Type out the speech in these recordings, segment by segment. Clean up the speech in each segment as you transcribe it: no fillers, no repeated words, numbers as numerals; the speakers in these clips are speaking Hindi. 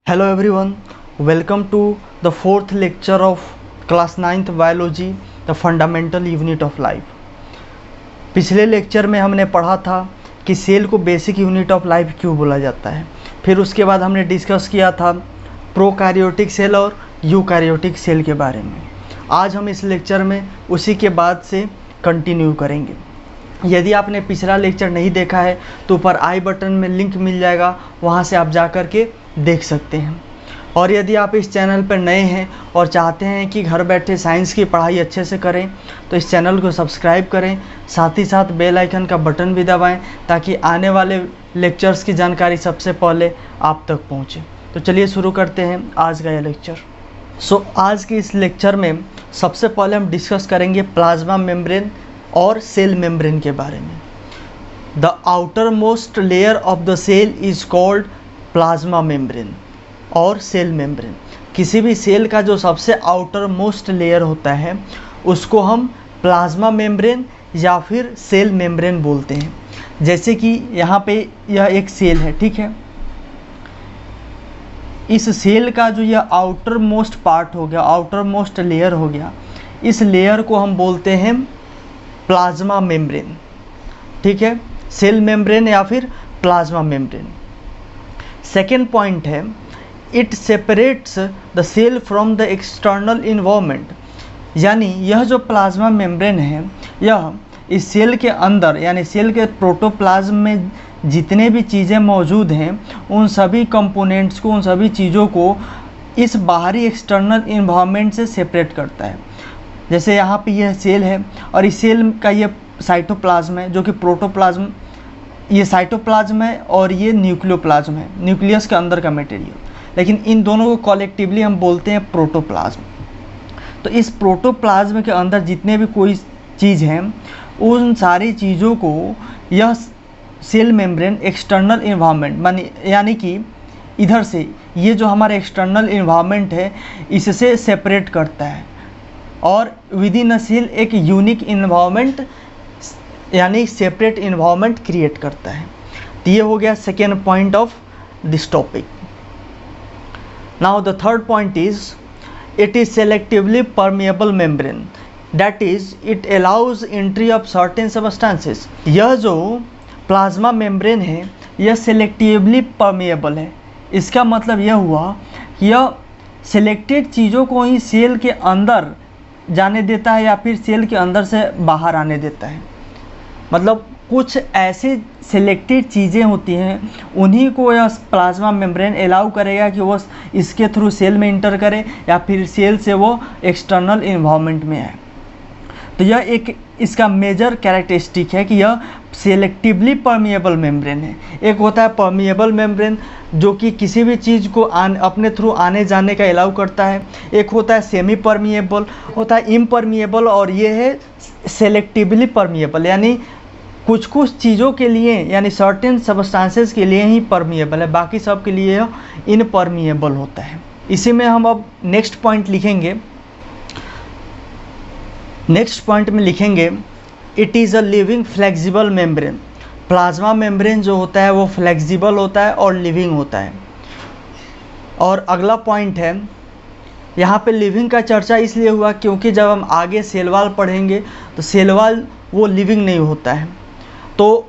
Hello everyone, welcome to the fourth lecture of class 9th biology, the fundamental unit of life. पिछले लेक्चर में हमने पढ़ा था कि सेल को बेसिक यूनिट ऑफ लाइफ क्यों बोला जाता है। फिर उसके बाद हमने डिस्कस किया था प्रोकैरियोटिक सेल और यूकैरियोटिक सेल के बारे में। आज हम इस लेक्चर में उसी के बाद से कंटिन्यू करेंगे। यदि आपने पिछला लेक्चर नहीं देखा है तो ऊपर आई बटन में लिंक मिल जाएगा, वहाँ से आप जा कर के देख सकते हैं। और यदि आप इस चैनल पर नए हैं और चाहते हैं कि घर बैठे साइंस की पढ़ाई अच्छे से करें तो इस चैनल को सब्सक्राइब करें, साथ ही साथ बेल आइकन का बटन भी दबाएं ताकि आने वाले लेक्चर्स की जानकारी सबसे पहले आप तक पहुंचे। तो चलिए शुरू करते हैं आज का यह लेक्चर। आज के इस लेक्चर में सबसे पहले हम डिस्कस करेंगे प्लाज्मा मेम्ब्रेन और सेल मेम्ब्रेन के बारे में। The outermost layer of the cell is called plasma membrane और सेल मेम्ब्रेन। किसी भी सेल का जो सबसे आउटर मोस्ट लेयर होता है उसको हम प्लाज्मा मेम्ब्रेन या फिर सेल मेम्ब्रेन बोलते हैं। जैसे कि यहाँ पे यह एक सेल है, ठीक है। इस सेल का जो यह आउटर मोस्ट पार्ट हो गया, आउटर मोस्ट लेयर हो गया, इस लेयर को हम बोलते हैं प्लाज्मा मेम्ब्रेन, ठीक है। सेल मेम्ब्रेन या फिर प्लाज्मा मेम्ब्रेन। सेकेंड पॉइंट है, it separates the cell from the external environment. यानी यह जो प्लाज्मा मेम्ब्रेन है यह इस सेल के अंदर यानी सेल के प्रोटोप्लाज्म में जितने भी चीज़ें मौजूद हैं उन सभी कंपोनेंट्स को, उन सभी चीज़ों को इस बाहरी एक्सटर्नल इन्वायरमेंट से सेपरेट करता है। जैसे यहाँ पे यह सेल है और इस सेल का ये साइटोप्लाज्म है जो कि प्रोटोप्लाज्म, ये साइटोप्लाज्म है और ये न्यूक्लियोप्लाज्म है, न्यूक्लियस के अंदर का मटेरियल। लेकिन इन दोनों को कॉलेक्टिवली हम बोलते हैं प्रोटोप्लाज्म। तो इस प्रोटोप्लाज्म के अंदर जितने भी कोई चीज़ हैं उन सारी चीज़ों को यह सेल मेम्ब्रेन एक्सटर्नल इन्वायरमेंट यानी कि इधर से ये जो हमारा एक्सटर्नल इन्वायरमेंट है इससे सेपरेट करता है और विद इन अ सेल एक यूनिक इन्वायरमेंट यानी सेपरेट इन्वायरमेंट क्रिएट करता है। तो ये हो गया second point of this topic. Now the third point is it is selectively permeable membrane, that is it allows entry of certain substances. यह जो प्लाज्मा मेम्ब्रेन है यह सेलेक्टिवली परमिएबल है। इसका मतलब यह हुआ कि यह सेलेक्टेड चीज़ों को ही सेल के अंदर जाने देता है या फिर सेल के अंदर से बाहर आने देता है। मतलब कुछ ऐसे सिलेक्टेड चीज़ें होती हैं उन्हीं को यह प्लाज्मा मेम्ब्रेन अलाउ करेगा कि वो इसके थ्रू सेल में इंटर करे या फिर सेल से वो एक्सटर्नल इन्वायरमेंट में आए। तो यह एक इसका मेजर कैरेक्टरिस्टिक है कि यह सेलेक्टिवली परमिएबल मेम्ब्रेन है। एक होता है परमिएबल मेम्ब्रेन जो कि किसी भी चीज़ को अपने थ्रू आने जाने का अलाउ करता है। एक होता है सेमी परमिएबल, होता है इम्परमिएबल, और ये है सेलेक्टिवली परमिएबल यानी कुछ कुछ चीज़ों के लिए यानी सर्टेन सबस्टेंसेस के लिए ही परमिएबल है, बाकी सब के लिए यह इनपरमिएबल होता है। इसी में हम अब नेक्स्ट पॉइंट लिखेंगे। नेक्स्ट पॉइंट में लिखेंगे it is a living flexible membrane. Plasma membrane जो होता है वो फ्लेक्सिबल होता है और लिविंग होता है। और अगला पॉइंट है, यहाँ पे लिविंग का चर्चा इसलिए हुआ क्योंकि जब हम आगे सेल वॉल पढ़ेंगे तो सेल वॉल वो लिविंग नहीं होता है, तो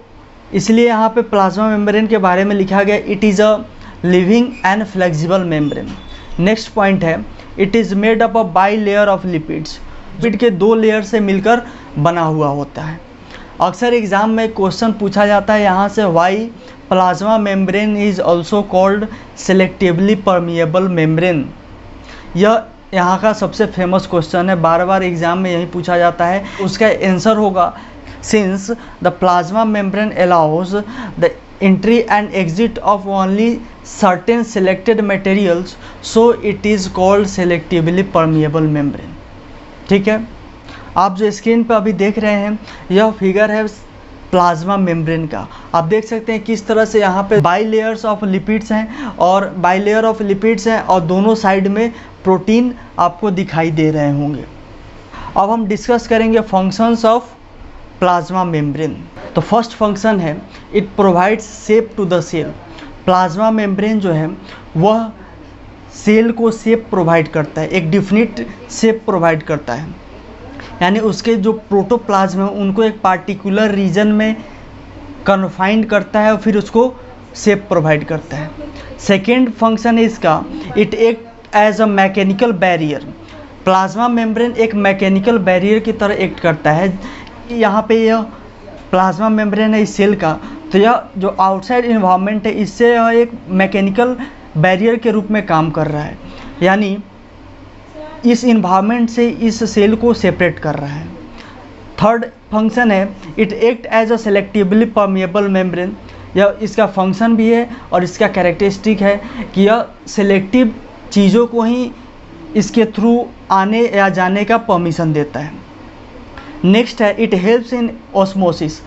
इसलिए यहाँ पे प्लाज्मा मेम्ब्रेन के बारे में लिखा गया it is a living and flexible membrane. Next point है it is made up a bilayer of lipids. Lipid के दो लेयर से मिलकर बना हुआ होता है। अक्सर एग्ज़ाम में क्वेश्चन पूछा जाता है यहाँ से, why plasma membrane is also called selectively permeable membrane. यह यहाँ का सबसे फेमस क्वेश्चन है, बार बार एग्ज़ाम में यही पूछा जाता है। उसका आंसर होगा since the plasma membrane allows the entry and exit of only certain selected materials so it is called selectively permeable membrane. ठीक है, आप जो स्क्रीन पर अभी देख रहे हैं यह फिगर है प्लाज्मा मेम्ब्रेन का। आप देख सकते हैं किस तरह से यहाँ पे बाई लेयर्स ऑफ लिपिड्स हैं और बाई लेयर ऑफ लिपिड्स हैं और दोनों साइड में प्रोटीन आपको दिखाई दे रहे होंगे। अब हम डिस्कस करेंगे फंक्शंस ऑफ प्लाज्मा मेम्ब्रेन। तो फर्स्ट फंक्शन है it provides shape to the cell. Plasma membrane जो है वह सेल को शेप प्रोवाइड करता है, एक डिफिनिट शेप प्रोवाइड करता है, यानी उसके जो प्रोटोप्लाज्म है उनको एक पार्टिकुलर रीजन में कन्फाइंड करता है और फिर उसको शेप प्रोवाइड करता है। सेकेंड फंक्शन है इसका, it act as a mechanical barrier. Plasma membrane एक मैकेनिकल बैरियर की तरह एक्ट करता है। यहाँ पे यह प्लाज्मा मेम्ब्रेन है इस सेल का, तो यह जो आउटसाइड इन्वायरमेंट है इससे यह एक मैकेनिकल बैरियर के रूप में काम कर रहा है, यानी इस इन्वायरमेंट से इस सेल को सेपरेट कर रहा है। थर्ड फंक्शन है, it act as a selectively permeable membrane. यह इसका फंक्शन भी है और इसका कैरेक्टरिस्टिक है कि यह सेलेक्टिव चीज़ों को ही इसके थ्रू आने या जाने का परमिशन देता है। नेक्स्ट है, it helps in osmosis.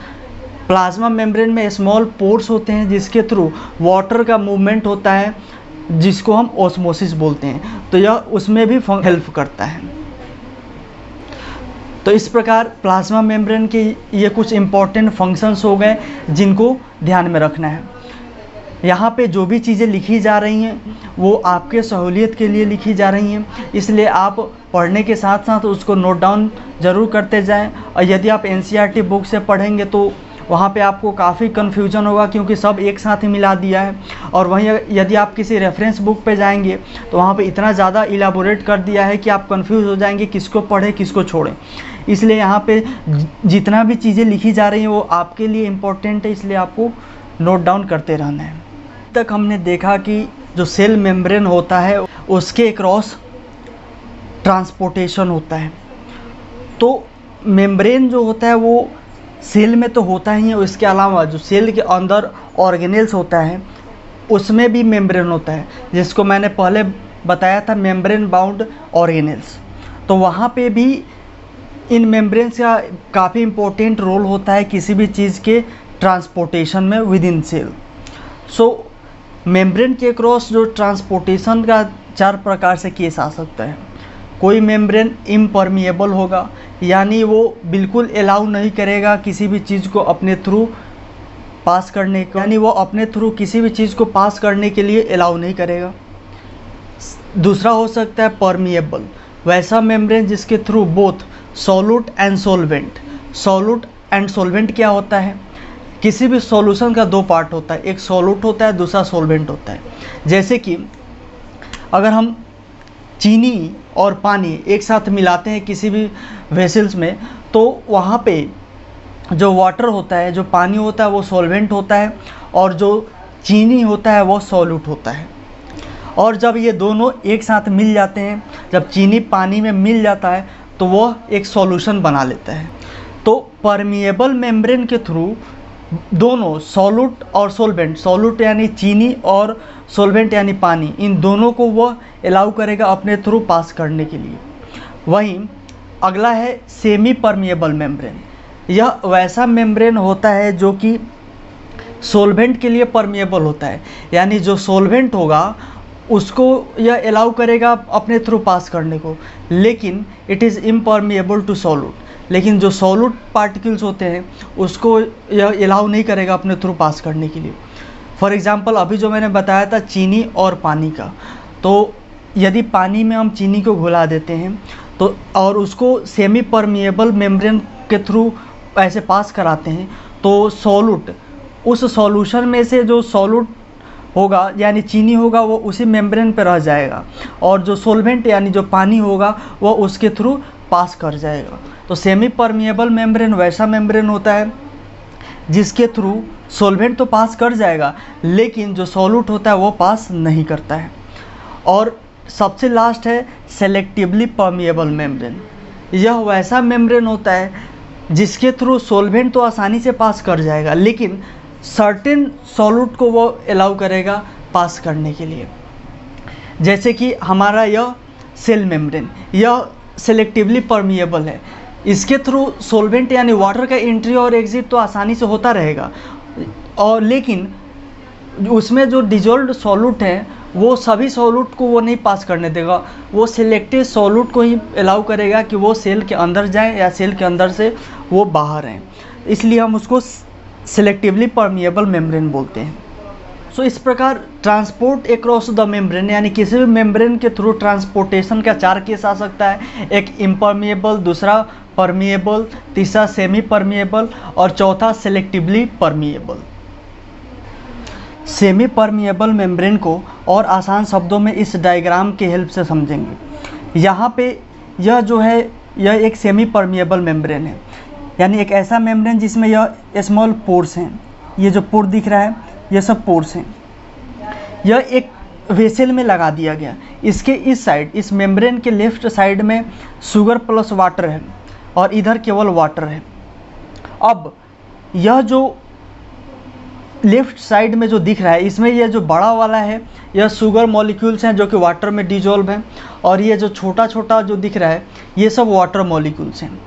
Plasma membrane में स्मॉल पोर्स होते हैं जिसके थ्रू वाटर का मूवमेंट होता है, जिसको हम ऑस्मोसिस बोलते हैं, तो यह उसमें भी हेल्प करता है। तो इस प्रकार प्लाज्मा मेम्ब्रेन के ये कुछ इम्पॉर्टेंट फंक्शंस हो गए जिनको ध्यान में रखना है। यहाँ पे जो भी चीज़ें लिखी जा रही हैं वो आपके सहूलियत के लिए लिखी जा रही हैं, इसलिए आप पढ़ने के साथ साथ उसको नोट डाउन ज़रूर करते जाएं। और यदि आप NCERT बुक से पढ़ेंगे तो वहाँ पे आपको काफ़ी कन्फ्यूजन होगा, क्योंकि सब एक साथ ही मिला दिया है। और वहीं यदि आप किसी रेफरेंस बुक पे जाएंगे तो वहाँ पे इतना ज़्यादा इलाबोरेट कर दिया है कि आप कंफ्यूज हो जाएंगे किसको पढ़ें किसको छोड़ें। इसलिए यहाँ पे जितना भी चीज़ें लिखी जा रही हैं वो आपके लिए इम्पोर्टेंट है, इसलिए आपको नोट डाउन करते रहना है। अब तक हमने देखा कि जो सेल मेम्ब्रेन होता है उसके अक्रॉस ट्रांसपोर्टेशन होता है। तो मेम्ब्रेन जो होता है वो सेल में तो होता ही है, उसके अलावा जो सेल के अंदर ऑर्गेनेल्स होता है उसमें भी मेम्ब्रेन होता है, जिसको मैंने पहले बताया था मेम्ब्रेन बाउंड ऑर्गेनेल्स। तो वहाँ पे भी इन मेम्ब्रेन्स का काफ़ी इम्पोर्टेंट रोल होता है किसी भी चीज़ के ट्रांसपोर्टेशन में within cell. So membrane के क्रॉस जो ट्रांसपोर्टेशन का 4 प्रकार से केस आ सकता है। कोई मेम्ब्रेन इम्परमिएबल होगा, यानी वो बिल्कुल अलाउ नहीं करेगा किसी भी चीज़ को अपने थ्रू पास करने को, यानी वो अपने थ्रू किसी भी चीज़ को पास करने के लिए अलाउ नहीं करेगा। दूसरा हो सकता है परमिएबल, वैसा मेम्ब्रेन जिसके through both solute and solvent. Solute and solvent क्या होता है? किसी भी सॉल्यूशन का 2 पार्ट होता है, एक सॉल्यूट होता है दूसरा सोलवेंट होता है। जैसे कि अगर हम चीनी और पानी एक साथ मिलाते हैं किसी भी वेसल्स में, तो वहाँ पे जो वाटर होता है, जो पानी होता है वो सॉल्वेंट होता है और जो चीनी होता है वो सॉल्यूट होता है। और जब ये दोनों एक साथ मिल जाते हैं, जब चीनी पानी में मिल जाता है तो वह एक सॉल्यूशन बना लेता है। तो परमिएबल मेम्ब्रेन के थ्रू दोनों सॉल्यूट और सोलवेंट, सॉल्यूट यानी चीनी और सोलवेंट यानी पानी, इन दोनों को वह अलाउ करेगा अपने थ्रू पास करने के लिए। वहीं अगला है सेमी परमिएबल मेम्ब्रेन। यह वैसा मेम्ब्रेन होता है जो कि सोलवेंट के लिए परमिएबल होता है, यानी जो सोलवेंट होगा उसको यह अलाउ करेगा अपने थ्रू पास करने को, लेकिन it is impermeable to solute. लेकिन जो सॉल्यूट पार्टिकल्स होते हैं उसको यह अलाउ नहीं करेगा अपने थ्रू पास करने के लिए। फॉर एग्ज़ाम्पल अभी जो मैंने बताया था चीनी और पानी का, तो यदि पानी में हम चीनी को घुला देते हैं तो और उसको सेमी परमिएबल मेम्ब्रेन के थ्रू ऐसे पास कराते हैं, तो सॉल्यूट उस सॉल्यूशन में से जो सॉल्यूट होगा यानी चीनी होगा वो उसी मेम्ब्रेन पर रह जाएगा, और जो सोलवेंट यानी जो पानी होगा वो उसके थ्रू पास कर जाएगा। तो सेमी परमिएबल मेम्ब्रेन वैसा मेम्ब्रेन होता है जिसके थ्रू सोलवेंट तो पास कर जाएगा लेकिन जो सॉल्यूट होता है वो पास नहीं करता है। और सबसे लास्ट है सेलेक्टिवली परमिएबल मेम्ब्रेन। यह वैसा मेम्ब्रेन होता है जिसके थ्रू सोलवेंट तो आसानी से पास कर जाएगा लेकिन सर्टेन सॉल्यूट को वो अलाउ करेगा पास करने के लिए। जैसे कि हमारा यह सेल मेम्ब्रेन, यह सेलेक्टिवली परमिएबल है, इसके थ्रू सोलवेंट यानी वाटर का एंट्री और एग्जिट तो आसानी से होता रहेगा, और लेकिन उसमें जो डिजोल्व्ड सॉल्यूट है वो सभी सॉल्यूट को वो नहीं पास करने देगा, वो सिलेक्टेड सॉल्यूट को ही अलाउ करेगा कि वो सेल के अंदर जाए या सेल के अंदर से वो बाहर आए। इसलिए हम उसको सेलेक्टिवली परमिएबल मेम्ब्रेन बोलते हैं। सो इस प्रकार ट्रांसपोर्ट अक्रॉस द मेम्ब्रेन यानी किसी भी मेम्ब्रेन के थ्रू ट्रांसपोर्टेशन का 4 केस आ सकता है। एक इम्परमिएबल, दूसरा परमिएबल, तीसरा सेमी परमिएबल और चौथा selectively permeable. Semi permeable membrane को और आसान शब्दों में इस डायग्राम के हेल्प से समझेंगे। यहाँ पे यह जो है यह एक सेमी परमिएबल मेम्ब्रेन है, यानी एक ऐसा मेम्ब्रेन जिसमें यह स्मॉल पोर्स हैं। ये जो पोर दिख रहा है ये सब पोर्स हैं। यह एक वेसल में लगा दिया गया। इसके इस साइड, इस मेम्ब्रेन के लेफ्ट साइड में शुगर प्लस वाटर है और इधर केवल वाटर है। अब यह जो लेफ्ट साइड में जो दिख रहा है इसमें यह जो बड़ा वाला है यह शुगर मॉलिक्यूल्स हैं जो कि वाटर में डिजोल्व हैं, और ये जो छोटा छोटा जो दिख रहा है ये सब वाटर मॉलिक्यूल्स हैं।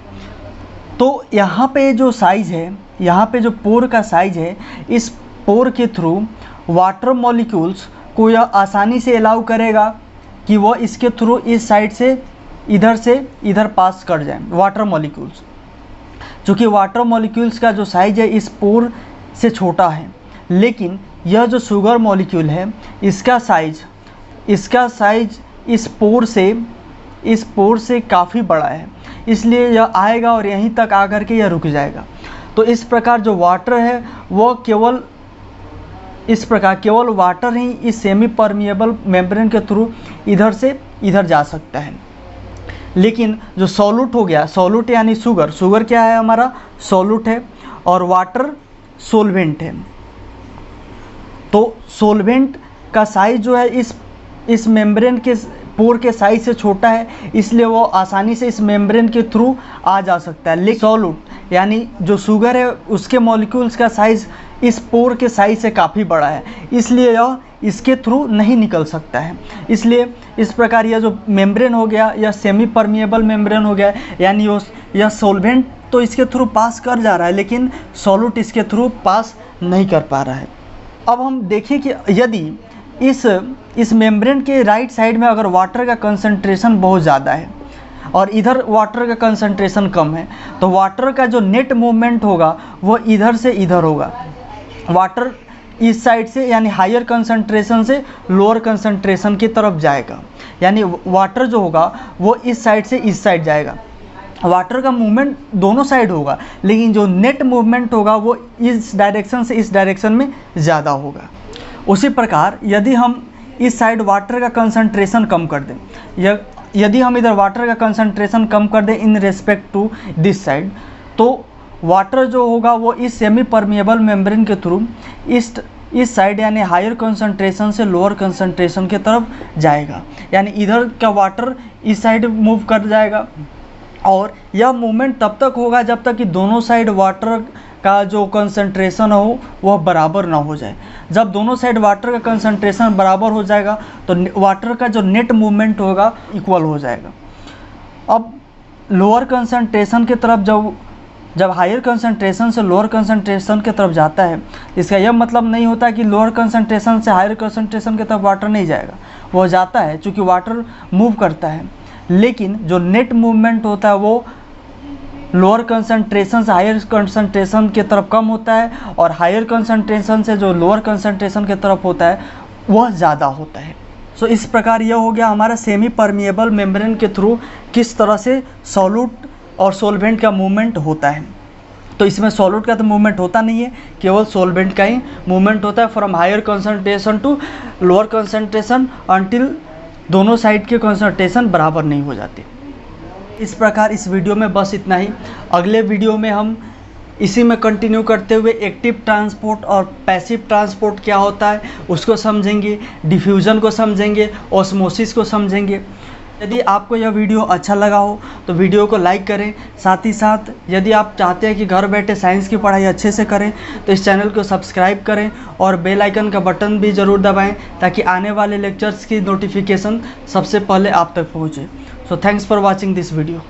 तो यहाँ पे जो साइज़ है, यहाँ पे जो पोर का साइज़ है, इस पोर के थ्रू वाटर मॉलिक्यूल्स को यह आसानी से अलाउ करेगा कि वह इसके थ्रू इस साइड से इधर पास कर जाए वाटर मॉलिक्यूल्स। चूँकि वाटर मॉलिक्यूल्स का जो साइज़ है इस पोर से छोटा है, लेकिन यह जो शुगर मॉलिक्यूल है इसका साइज़ इस पोर से काफ़ी बड़ा है, इसलिए यह आएगा और यहीं तक आकर के यह रुक जाएगा। तो इस प्रकार जो वाटर है वह केवल वाटर ही इस सेमी परमिएबल मेम्ब्रेन के थ्रू इधर से इधर जा सकता है। लेकिन जो सॉल्यूट हो गया, सॉल्यूट यानी शुगर क्या है हमारा, सॉल्यूट है, और वाटर सोलवेंट है। तो सोलवेंट का साइज जो है इस मेम्ब्रेन के पोर के साइज से छोटा है, इसलिए वो आसानी से इस मेम्ब्रेन के थ्रू आ जा सकता है। लेकिन सॉल्यूट यानी जो शुगर है उसके मॉलिक्यूल्स का साइज़ इस पोर के साइज से काफ़ी बड़ा है, इसलिए यह इसके थ्रू नहीं निकल सकता है। इसलिए इस प्रकार यह जो मेम्ब्रेन हो गया यह सेमी परमिएबल मेम्ब्रेन हो गया, यानी यह सॉल्वेंट तो इसके थ्रू पास कर जा रहा है लेकिन सॉल्यूट इसके थ्रू पास नहीं कर पा रहा है। अब हम देखें कि यदि इस मेम्ब्रेन के राइट साइड में अगर वाटर का कंसंट्रेशन बहुत ज़्यादा है और इधर वाटर का कंसंट्रेशन कम है, तो वाटर का जो नेट मूवमेंट होगा वो इधर से इधर होगा। वाटर इस साइड से यानी हायर कंसंट्रेशन से लोअर कंसंट्रेशन की तरफ जाएगा, यानी वाटर जो होगा वो इस साइड से इस साइड जाएगा। वाटर का मूवमेंट दोनों साइड होगा, लेकिन जो नेट मूवमेंट होगा वो इस डायरेक्शन से इस डायरेक्शन में ज़्यादा होगा। उसी प्रकार यदि हम इस साइड वाटर का कंसंट्रेशन कम कर दें, यदि हम इधर वाटर का कंसंट्रेशन कम कर दें in respect to this side, तो वाटर जो होगा वो इस सेमी परमिएबल मेम्ब्रेन के थ्रू इस साइड यानी हायर कंसंट्रेशन से लोअर कंसंट्रेशन की तरफ जाएगा, यानी इधर का वाटर इस साइड मूव कर जाएगा। और यह मूवमेंट तब तक होगा जब तक कि दोनों साइड वाटर का जो कंसंट्रेशन हो वह बराबर ना हो जाए। जब दोनों साइड वाटर का कंसंट्रेशन बराबर हो जाएगा तो वाटर का जो नेट मूवमेंट होगा इक्वल हो जाएगा। अब लोअर कंसंट्रेशन की तरफ जब हायर कंसंट्रेशन से लोअर कंसंट्रेशन की तरफ जाता है, इसका यह मतलब नहीं होता कि लोअर कंसंट्रेशन से हायर कंसंट्रेशन की तरफ वाटर नहीं जाएगा, वह जाता है चूँकि वाटर मूव करता है, लेकिन जो नेट मूवमेंट होता है वो लोअर कंसंट्रेशन से हायर कंसंट्रेशन की तरफ कम होता है, और हायर कंसंट्रेशन से जो लोअर कंसंट्रेशन की तरफ होता है वह ज़्यादा होता है। सो इस प्रकार यह हो गया हमारा सेमी परमिएबल मेम्ब्रेन के थ्रू किस तरह से सॉल्यूट और सोलवेंट का मूवमेंट होता है। तो इसमें सॉल्यूट का तो मूवमेंट होता नहीं है, केवल सोलवेंट का ही मूवमेंट होता है from higher concentration to lower concentration until दोनों साइड के कंसंट्रेशन बराबर नहीं हो जाते। इस प्रकार इस वीडियो में बस इतना ही। अगले वीडियो में हम इसी में कंटिन्यू करते हुए एक्टिव ट्रांसपोर्ट और पैसिव ट्रांसपोर्ट क्या होता है उसको समझेंगे, डिफ्यूज़न को समझेंगे, ऑस्मोसिस को समझेंगे। यदि आपको यह वीडियो अच्छा लगा हो तो वीडियो को लाइक करें। साथ ही साथ यदि आप चाहते हैं कि घर बैठे साइंस की पढ़ाई अच्छे से करें तो इस चैनल को सब्सक्राइब करें और बेल आइकन का बटन भी ज़रूर दबाएं ताकि आने वाले लेक्चर्स की नोटिफिकेशन सबसे पहले आप तक पहुंचे। So thanks for watching this video.